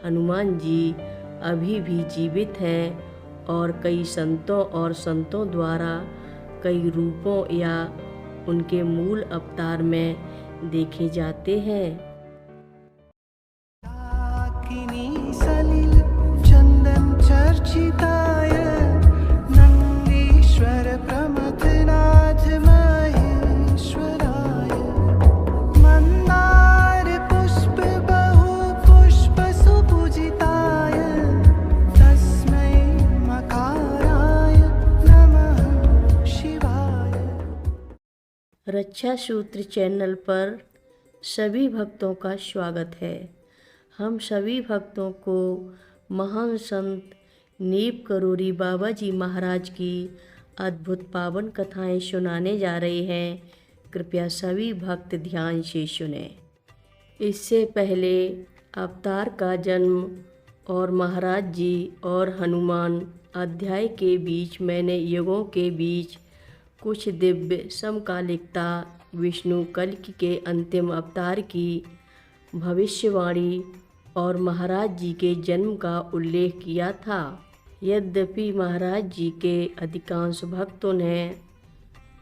हनुमान जी अभी भी जीवित हैं और कई संतों द्वारा कई रूपों या उनके मूल अवतार में देखे जाते हैं। सलिल चंदन चर्चिताय नंदीश्वर प्रमथनाथ महेश्वराय मंदार पुष्प बहु पुष्प सुपूजिताय तस्मै मकाराय नमः शिवाय। रक्षा सूत्र चैनल पर सभी भक्तों का स्वागत है। हम सभी भक्तों को महान संत नीप करोरी बाबा जी महाराज की अद्भुत पावन कथाएं सुनाने जा रहे हैं। कृपया सभी भक्त ध्यान से सुने। इससे पहले अवतार का जन्म और महाराज जी और हनुमान अध्याय के बीच मैंने युगों के बीच कुछ दिव्य समकालिकता विष्णु कल्कि के अंतिम अवतार की भविष्यवाणी और महाराज जी के जन्म का उल्लेख किया था। यद्यपि महाराज जी के अधिकांश भक्तों ने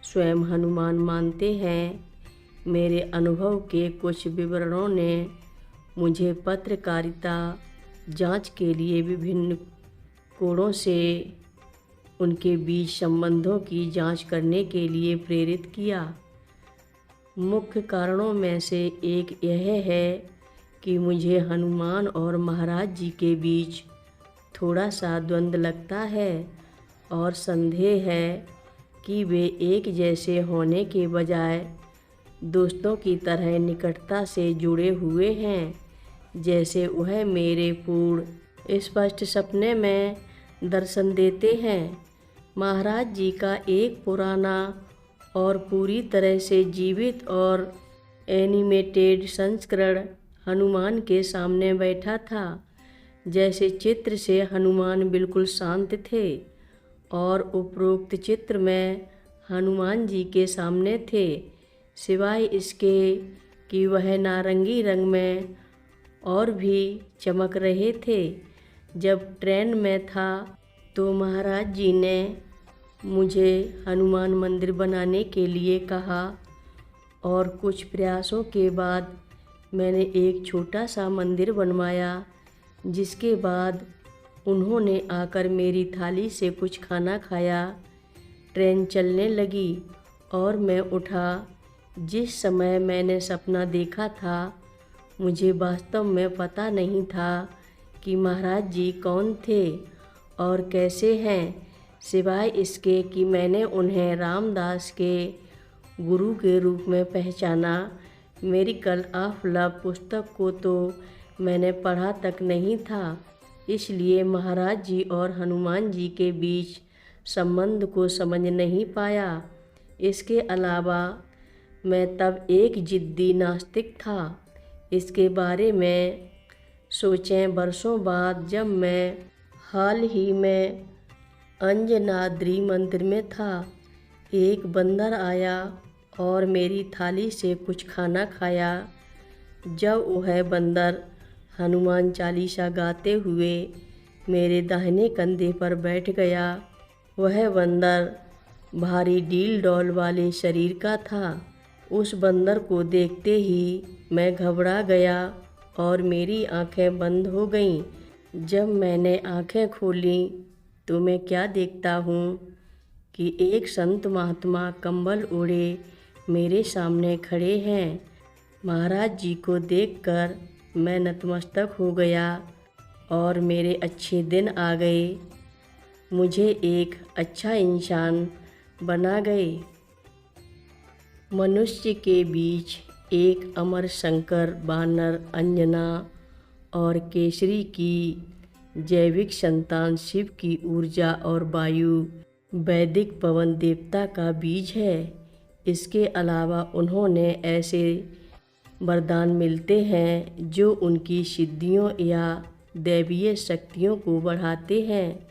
स्वयं हनुमान मानते हैं, मेरे अनुभव के कुछ विवरणों ने मुझे पत्रकारिता जांच के लिए विभिन्न कोणों से उनके बीच संबंधों की जांच करने के लिए प्रेरित किया। मुख्य कारणों में से एक यह है कि मुझे हनुमान और महाराज जी के बीच थोड़ा सा द्वंद्व लगता है और संदेह है कि वे एक जैसे होने के बजाय दोस्तों की तरह निकटता से जुड़े हुए हैं, जैसे वह मेरे पूर्ण स्पष्ट सपने में दर्शन देते हैं। महाराज जी का एक पुराना और पूरी तरह से जीवित और एनिमेटेड संस्करण हनुमान के सामने बैठा था। जैसे चित्र से हनुमान बिल्कुल शांत थे और उपरोक्त चित्र में हनुमान जी के सामने थे, सिवाय इसके कि वह नारंगी रंग में और भी चमक रहे थे। जब ट्रेन में था तो महाराज जी ने मुझे हनुमान मंदिर बनाने के लिए कहा और कुछ प्रयासों के बाद मैंने एक छोटा सा मंदिर बनवाया, जिसके बाद उन्होंने आकर मेरी थाली से कुछ खाना खाया। ट्रेन चलने लगी और मैं उठा। जिस समय मैंने सपना देखा था, मुझे वास्तव में पता नहीं था कि महाराज जी कौन थे और कैसे हैं, सिवाय इसके कि मैंने उन्हें रामदास के गुरु के रूप में पहचाना। मेरिकल ऑफ लव पुस्तक को तो मैंने पढ़ा तक नहीं था, इसलिए महाराज जी और हनुमान जी के बीच संबंध को समझ नहीं पाया। इसके अलावा मैं तब एक जिद्दी नास्तिक था। इसके बारे में सोचें वर्षों बाद, जब मैं हाल ही में अंजनाद्री मंदिर में था, एक बंदर आया और मेरी थाली से कुछ खाना खाया। जब वह बंदर हनुमान चालीसा गाते हुए मेरे दाहिने कंधे पर बैठ गया, वह बंदर भारी डील डॉल वाले शरीर का था। उस बंदर को देखते ही मैं घबरा गया और मेरी आंखें बंद हो गईं। जब मैंने आंखें खोलीं तो मैं क्या देखता हूँ कि एक संत महात्मा कंबल ओढ़े मेरे सामने खड़े हैं। महाराज जी को देखकर मैं नतमस्तक हो गया और मेरे अच्छे दिन आ गए। मुझे एक अच्छा इंसान बना गए। मनुष्य के बीच एक अमर शंकर, बानर, अंजना और केसरी की जैविक संतान शिव की ऊर्जा और वायु वैदिक पवन देवता का बीज है। इसके अलावा उन्होंने ऐसे वरदान मिलते हैं जो उनकी सिद्धियों या दैवीय शक्तियों को बढ़ाते हैं।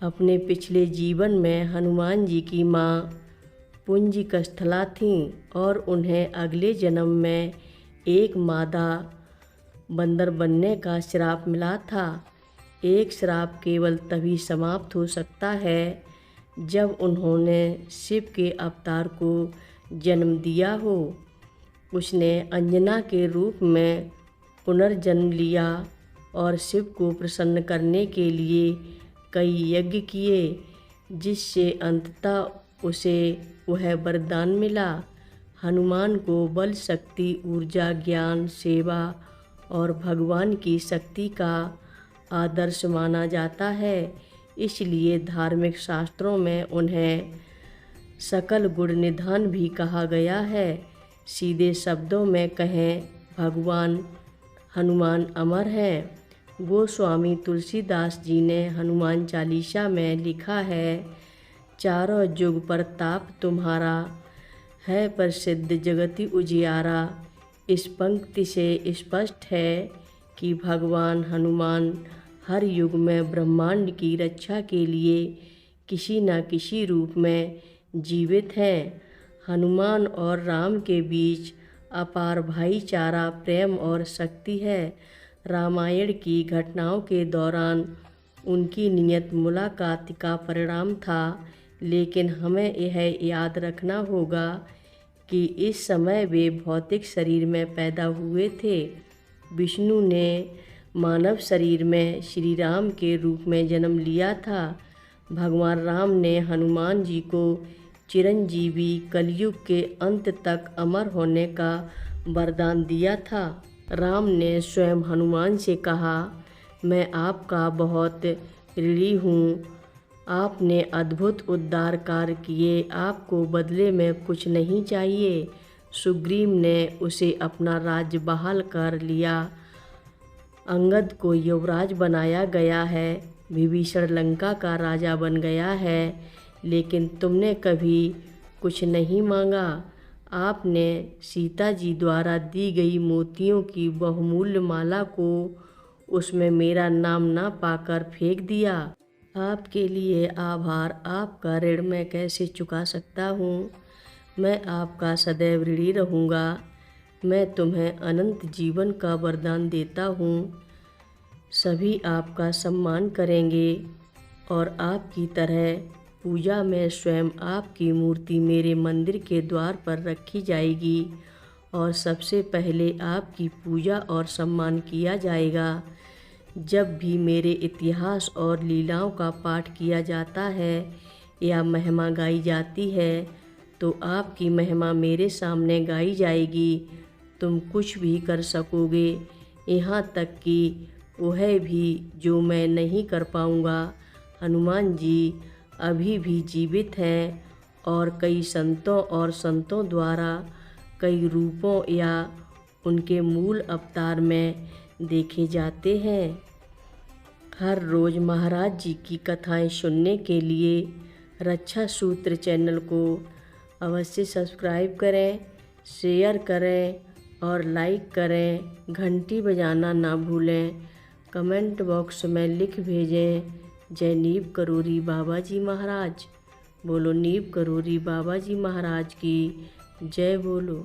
अपने पिछले जीवन में हनुमान जी की माँ पुंजिकस्थला थीं और उन्हें अगले जन्म में एक मादा बंदर बनने का श्राप मिला था। एक श्राप केवल तभी समाप्त हो सकता है जब उन्होंने शिव के अवतार को जन्म दिया हो। उसने अंजना के रूप में पुनर्जन्म लिया और शिव को प्रसन्न करने के लिए कई यज्ञ किए, जिससे अंततः उसे वह वरदान मिला। हनुमान को बल, शक्ति, ऊर्जा, ज्ञान, सेवा और भगवान की शक्ति का आदर्श माना जाता है। इसलिए धार्मिक शास्त्रों में उन्हें सकल गुण निधान भी कहा गया है। सीधे शब्दों में कहें, भगवान हनुमान अमर हैं। गोस्वामी तुलसीदास जी ने हनुमान चालीसा में लिखा है, चारों जुग प्रताप तुम्हारा, है प्रसिद्ध जगति उजियारा। इस पंक्ति से स्पष्ट है कि भगवान हनुमान हर युग में ब्रह्मांड की रक्षा के लिए किसी न किसी रूप में जीवित हैं। हनुमान और राम के बीच अपार भाईचारा, प्रेम और शक्ति है। रामायण की घटनाओं के दौरान उनकी नियत मुलाकात का परिणाम था, लेकिन हमें यह याद रखना होगा कि इस समय वे भौतिक शरीर में पैदा हुए थे। विष्णु ने मानव शरीर में श्री राम के रूप में जन्म लिया था। भगवान राम ने हनुमान जी को चिरंजीवी, कलयुग के अंत तक अमर होने का वरदान दिया था। राम ने स्वयं हनुमान से कहा, मैं आपका बहुत ऋणी हूँ। आपने अद्भुत उद्धार कार्य किए, आपको बदले में कुछ नहीं चाहिए। सुग्रीव ने उसे अपना राज्य बहाल कर लिया। अंगद को युवराज बनाया गया है। विभीषण लंका का राजा बन गया है, लेकिन तुमने कभी कुछ नहीं मांगा। आपने सीता जी द्वारा दी गई मोतियों की बहुमूल्य माला को उसमें मेरा नाम ना पाकर फेंक दिया। आपके लिए आभार, आपका ऋण मैं कैसे चुका सकता हूँ। मैं आपका सदैव ऋणी रहूँगा। मैं तुम्हें अनंत जीवन का वरदान देता हूँ। सभी आपका सम्मान करेंगे और आपकी तरह पूजा में स्वयं आपकी मूर्ति मेरे मंदिर के द्वार पर रखी जाएगी और सबसे पहले आपकी पूजा और सम्मान किया जाएगा। जब भी मेरे इतिहास और लीलाओं का पाठ किया जाता है या महिमा गाई जाती है, तो आपकी महिमा मेरे सामने गाई जाएगी। तुम कुछ भी कर सकोगे, यहाँ तक कि वह भी जो मैं नहीं कर पाऊँगा। हनुमान जी अभी भी जीवित हैं और कई संतों द्वारा कई रूपों या उनके मूल अवतार में देखे जाते हैं। हर रोज़ महाराज जी की कथाएं सुनने के लिए रक्षा सूत्र चैनल को अवश्य सब्सक्राइब करें, शेयर करें और लाइक करें। घंटी बजाना ना भूलें। कमेंट बॉक्स में लिख भेजें, जय नीव करोरी बाबा जी महाराज। बोलो नीव करोरी बाबा जी महाराज की जय बोलो।